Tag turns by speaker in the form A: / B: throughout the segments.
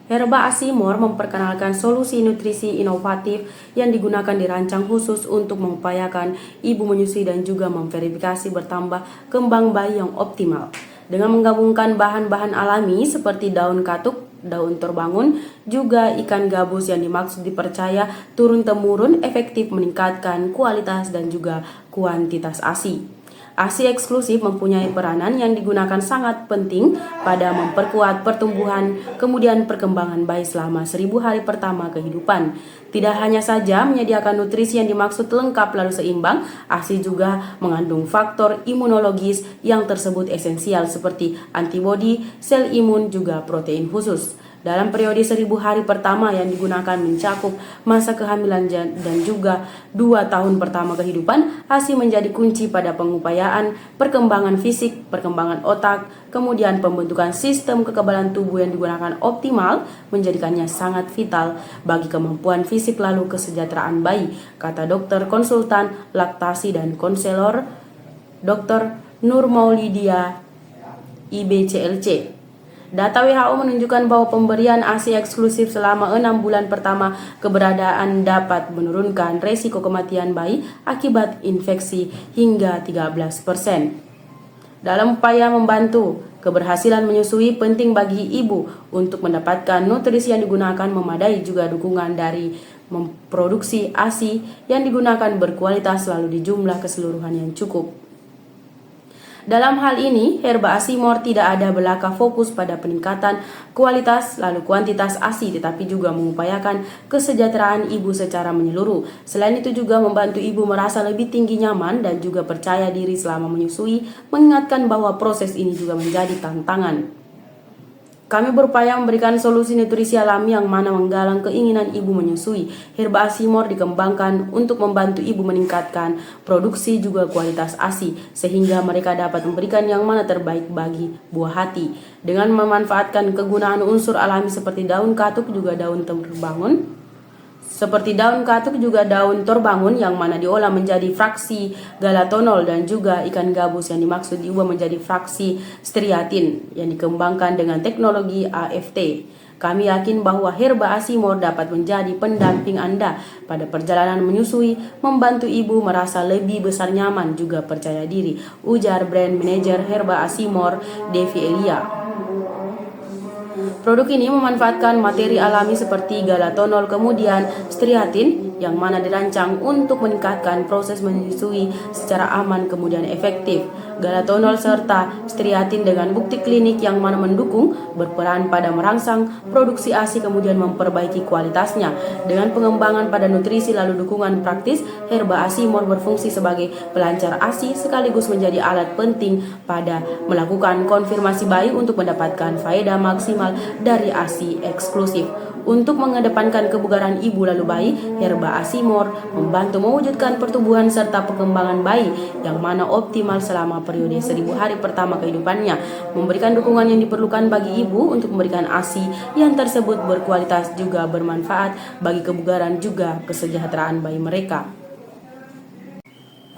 A: Herba Asimor memperkenalkan solusi nutrisi inovatif yang digunakan dirancang khusus untuk mengupayakan ibu menyusui dan juga memverifikasi bertambah kembang bayi yang optimal. Dengan menggabungkan bahan-bahan alami seperti daun katuk, daun terbangun, juga ikan gabus yang dimaksud dipercaya turun-temurun efektif meningkatkan kualitas dan juga kuantitas ASI. ASI eksklusif mempunyai peranan yang digunakan sangat penting pada memperkuat pertumbuhan kemudian perkembangan bayi selama 1000 hari pertama kehidupan. Tidak hanya saja menyediakan nutrisi yang dimaksud lengkap lalu seimbang, ASI juga mengandung faktor imunologis yang tersebut esensial seperti antibodi, sel imun, juga protein khusus. Dalam periode 1000 hari pertama yang digunakan mencakup masa kehamilan dan juga 2 tahun pertama kehidupan, ASI menjadi kunci pada pengupayaan perkembangan fisik, perkembangan otak, kemudian pembentukan sistem kekebalan tubuh yang digunakan optimal menjadikannya sangat vital bagi kemampuan fisik lalu kesejahteraan bayi, kata dokter konsultan laktasi dan konselor Dr. Nur Maulidia IBCLC. Data WHO menunjukkan bahwa pemberian ASI eksklusif selama 6 bulan pertama keberadaan dapat menurunkan resiko kematian bayi akibat infeksi hingga 13%. Dalam upaya membantu keberhasilan menyusui, penting bagi ibu untuk mendapatkan nutrisi yang digunakan memadai, juga dukungan dari memproduksi ASI yang digunakan berkualitas lalu di jumlah keseluruhan yang cukup. Dalam hal ini, Herba Asimor tidak ada belaka fokus pada peningkatan kualitas lalu kuantitas ASI, tetapi juga mengupayakan kesejahteraan ibu secara menyeluruh. Selain itu juga membantu ibu merasa lebih tinggi nyaman dan juga percaya diri selama menyusui, mengingatkan bahwa proses ini juga menjadi tantangan. Kami berupaya memberikan solusi nutrisi alami yang mana menggalang keinginan ibu menyusui. Herba Asimor dikembangkan untuk membantu ibu meningkatkan produksi juga kualitas ASI sehingga mereka dapat memberikan yang mana terbaik bagi buah hati. Dengan memanfaatkan kegunaan unsur alami seperti daun katuk juga daun terbangun, yang mana diolah menjadi fraksi galatonol dan juga ikan gabus yang dimaksud diubah menjadi fraksi striatin yang dikembangkan dengan teknologi AFT. Kami yakin bahwa Herba Asimor dapat menjadi pendamping Anda pada perjalanan menyusui, membantu ibu merasa lebih besar nyaman juga percaya diri, ujar brand manager Herba Asimor, Devi Elia. Produk ini memanfaatkan materi alami seperti galatonol kemudian striatin yang mana dirancang untuk meningkatkan proses menyusui secara aman kemudian efektif. Galatonol serta striatin dengan bukti klinik yang mana mendukung berperan pada merangsang produksi ASI kemudian memperbaiki kualitasnya. Dengan pengembangan pada nutrisi lalu dukungan praktis, Herba Asimor berfungsi sebagai pelancar ASI sekaligus menjadi alat penting pada melakukan konfirmasi bayi untuk mendapatkan faedah maksimal dari ASI eksklusif. Untuk mengedepankan kebugaran ibu lalu bayi, Herba Asimor membantu mewujudkan pertumbuhan serta perkembangan bayi yang mana optimal selama periode 1000 hari pertama kehidupannya, memberikan dukungan yang diperlukan bagi ibu untuk memberikan ASI yang tersebut berkualitas juga bermanfaat bagi kebugaran juga kesejahteraan bayi mereka.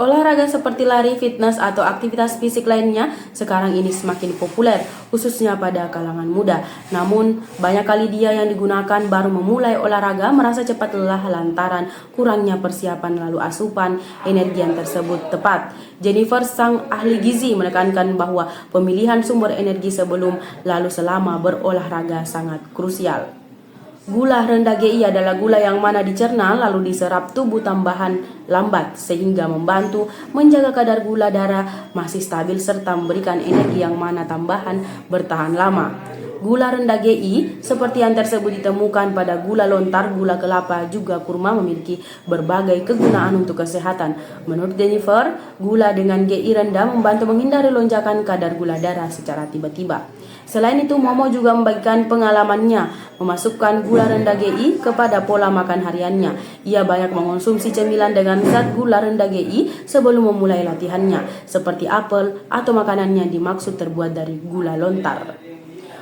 A: Olahraga seperti lari, fitness, atau aktivitas fisik lainnya sekarang ini semakin populer, khususnya pada kalangan muda. Namun, banyak kali dia yang digunakan baru memulai olahraga merasa cepat lelah lantaran kurangnya persiapan lalu asupan energi yang tersebut tepat. Jennifer, sang ahli gizi, menekankan bahwa pemilihan sumber energi sebelum lalu selama berolahraga sangat krusial. Gula rendah GI adalah gula yang mana dicerna lalu diserap tubuh tambahan lambat sehingga membantu menjaga kadar gula darah masih stabil serta memberikan energi yang mana tambahan bertahan lama. Gula rendah GI seperti yang tersebut ditemukan pada gula lontar, gula kelapa, juga kurma memiliki berbagai kegunaan untuk kesehatan. Menurut Jennifer, gula dengan GI rendah membantu menghindari lonjakan kadar gula darah secara tiba-tiba. Selain itu, Momo juga membagikan pengalamannya memasukkan gula rendah GI kepada pola makan hariannya. Ia banyak mengonsumsi cemilan dengan zat gula rendah GI sebelum memulai latihannya, seperti apel atau makanan yang dimaksud terbuat dari gula lontar.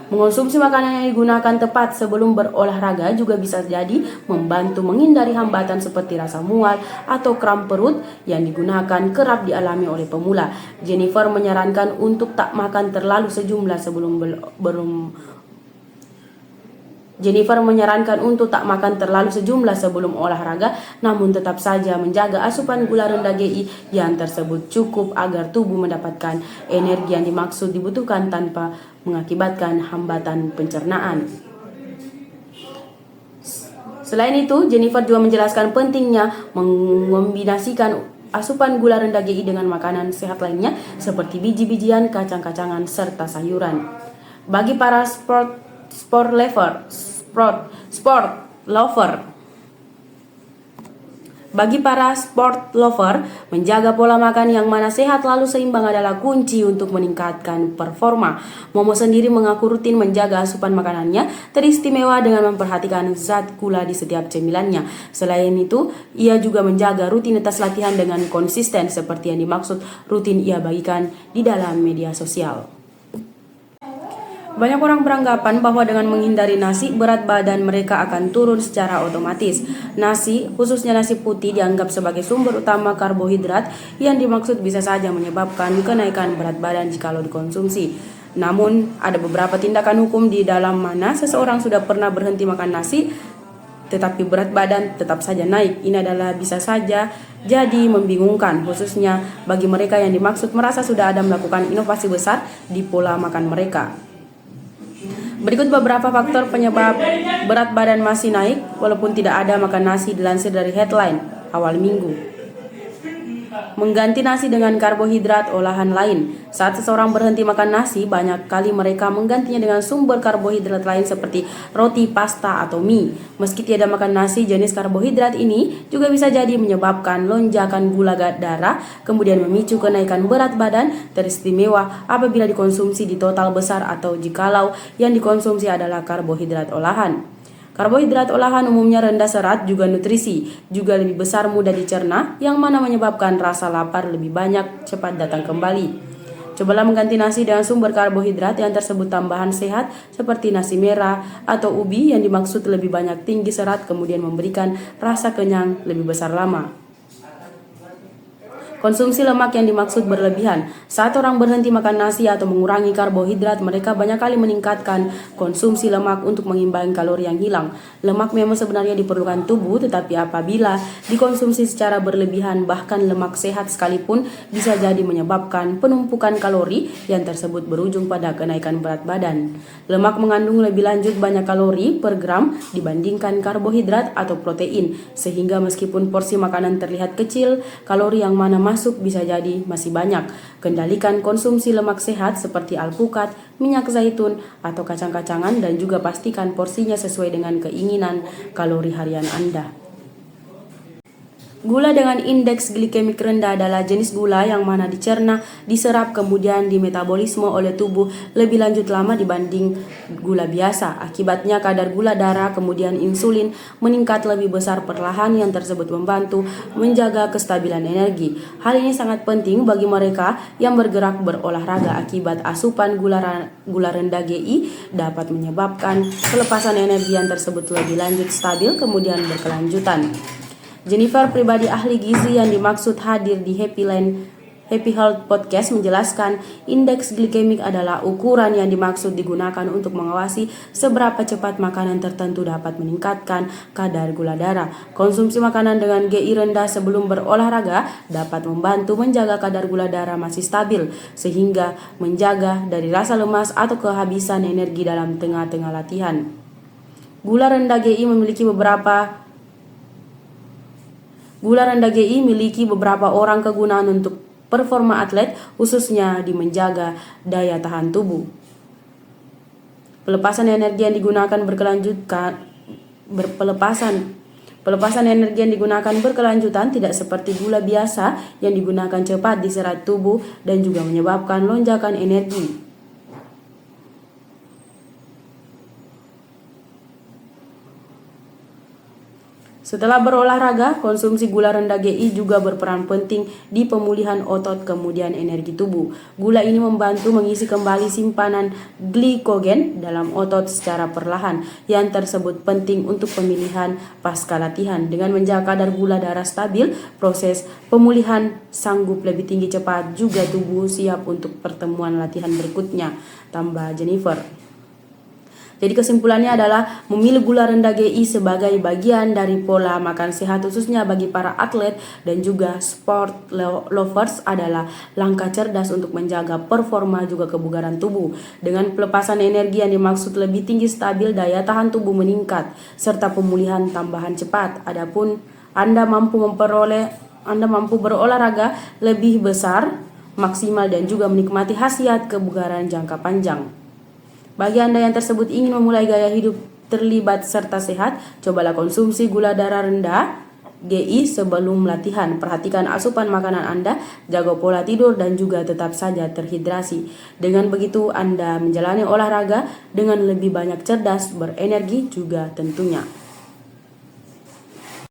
A: Mengonsumsi makanan yang digunakan tepat sebelum berolahraga juga bisa jadi membantu menghindari hambatan seperti rasa mual atau kram perut yang digunakan kerap dialami oleh pemula. Jennifer menyarankan untuk tak makan terlalu sejumlah sebelum Jennifer menyarankan untuk tak makan terlalu sejumlah sebelum olahraga, namun tetap saja menjaga asupan gula rendah GI yang tersebut cukup agar tubuh mendapatkan energi yang dimaksud dibutuhkan tanpa mengakibatkan hambatan pencernaan. Selain itu, Jennifer juga menjelaskan pentingnya mengombinasikan asupan gula rendah GI dengan makanan sehat lainnya seperti biji-bijian, kacang-kacangan, serta sayuran. Bagi para sport lover, menjaga pola makan yang mana sehat lalu seimbang adalah kunci untuk meningkatkan performa. Momo sendiri mengaku rutin menjaga asupan makanannya teristimewa dengan memperhatikan zat gula di setiap cemilannya. Selain itu, ia juga menjaga rutinitas latihan dengan konsisten seperti yang dimaksud rutin ia bagikan di dalam media sosial. Banyak orang beranggapan bahwa dengan menghindari nasi, berat badan mereka akan turun secara otomatis. Nasi, khususnya nasi putih, dianggap sebagai sumber utama karbohidrat yang dimaksud bisa saja menyebabkan kenaikan berat badan jikalau dikonsumsi. Namun, ada beberapa tindakan hukum di dalam mana seseorang sudah pernah berhenti makan nasi, tetapi berat badan tetap saja naik. Ini adalah bisa saja jadi membingungkan, khususnya bagi mereka yang dimaksud merasa sudah ada melakukan inovasi besar di pola makan mereka. Berikut beberapa faktor penyebab berat badan masih naik walaupun tidak ada makan nasi, dilansir dari Headline awal minggu. Mengganti nasi dengan karbohidrat olahan lain. Saat seseorang berhenti makan nasi, banyak kali mereka menggantinya dengan sumber karbohidrat lain seperti roti, pasta, atau mie. Meski tiada makan nasi, jenis karbohidrat ini juga bisa jadi menyebabkan lonjakan gula darah, kemudian memicu kenaikan berat badan, teristimewa apabila dikonsumsi di total besar atau jikalau yang dikonsumsi adalah karbohidrat olahan. Karbohidrat olahan umumnya rendah serat, juga nutrisi, juga lebih besar, mudah dicerna, yang mana menyebabkan rasa lapar lebih banyak cepat datang kembali. Cobalah mengganti nasi dengan sumber karbohidrat yang tersebut tambahan sehat seperti nasi merah atau ubi yang dimaksud lebih banyak tinggi serat, kemudian memberikan rasa kenyang lebih besar lama. Konsumsi lemak yang dimaksud berlebihan. Saat orang berhenti makan nasi atau mengurangi karbohidrat, mereka banyak kali meningkatkan konsumsi lemak untuk mengimbangi kalori yang hilang. Lemak memang sebenarnya diperlukan tubuh, tetapi apabila dikonsumsi secara berlebihan, bahkan lemak sehat sekalipun bisa jadi menyebabkan penumpukan kalori yang tersebut berujung pada kenaikan berat badan. Lemak mengandung lebih lanjut banyak kalori per gram dibandingkan karbohidrat atau protein, sehingga meskipun porsi makanan terlihat kecil, kalori yang mana masuk bisa jadi masih banyak. Kendalikan konsumsi lemak sehat seperti alpukat, minyak zaitun, atau kacang-kacangan, dan juga pastikan porsinya sesuai dengan keinginan kalori harian Anda. Gula dengan indeks glikemik rendah adalah jenis gula yang mana dicerna, diserap, kemudian dimetabolisme oleh tubuh lebih lanjut lama dibanding gula biasa. Akibatnya kadar gula darah kemudian insulin meningkat lebih besar perlahan, yang tersebut membantu menjaga kestabilan energi. Hal ini sangat penting bagi mereka yang bergerak berolahraga akibat asupan gula rendah GI dapat menyebabkan pelepasan energi yang tersebut lebih lanjut stabil kemudian berkelanjutan. Jennifer, pribadi ahli gizi yang dimaksud hadir di Happy Health Podcast, menjelaskan indeks glikemik adalah ukuran yang dimaksud digunakan untuk mengawasi seberapa cepat makanan tertentu dapat meningkatkan kadar gula darah. Konsumsi makanan dengan GI rendah sebelum berolahraga dapat membantu menjaga kadar gula darah masih stabil, sehingga menjaga dari rasa lemas atau kehabisan energi dalam tengah-tengah latihan. Gula rendah GI memiliki beberapa orang kegunaan untuk performa atlet, khususnya di menjaga daya tahan tubuh. Pelepasan energi yang digunakan berkelanjutan tidak seperti gula biasa yang digunakan cepat diserap tubuh dan juga menyebabkan lonjakan energi. Setelah berolahraga, konsumsi gula rendah GI juga berperan penting di pemulihan otot kemudian energi tubuh. Gula ini membantu mengisi kembali simpanan glikogen dalam otot secara perlahan, yang tersebut penting untuk pemilihan pasca latihan. Dengan menjaga kadar gula darah stabil, proses pemulihan sanggup lebih tinggi cepat, juga tubuh siap untuk pertemuan latihan berikutnya, tambah Jennifer. Jadi kesimpulannya adalah memilih gula rendah GI sebagai bagian dari pola makan sehat khususnya bagi para atlet dan juga sport lovers adalah langkah cerdas untuk menjaga performa juga kebugaran tubuh. Dengan pelepasan energi yang dimaksud lebih tinggi stabil, daya tahan tubuh meningkat serta pemulihan tambahan cepat. Adapun Anda mampu berolahraga lebih besar, maksimal dan juga menikmati khasiat kebugaran jangka panjang. Bagi Anda yang tersebut ingin memulai gaya hidup terlibat serta sehat, cobalah konsumsi gula darah rendah GI sebelum latihan. Perhatikan asupan makanan Anda, jaga pola tidur dan juga tetap saja terhidrasi. Dengan begitu Anda menjalani olahraga dengan lebih banyak cerdas, berenergi juga tentunya.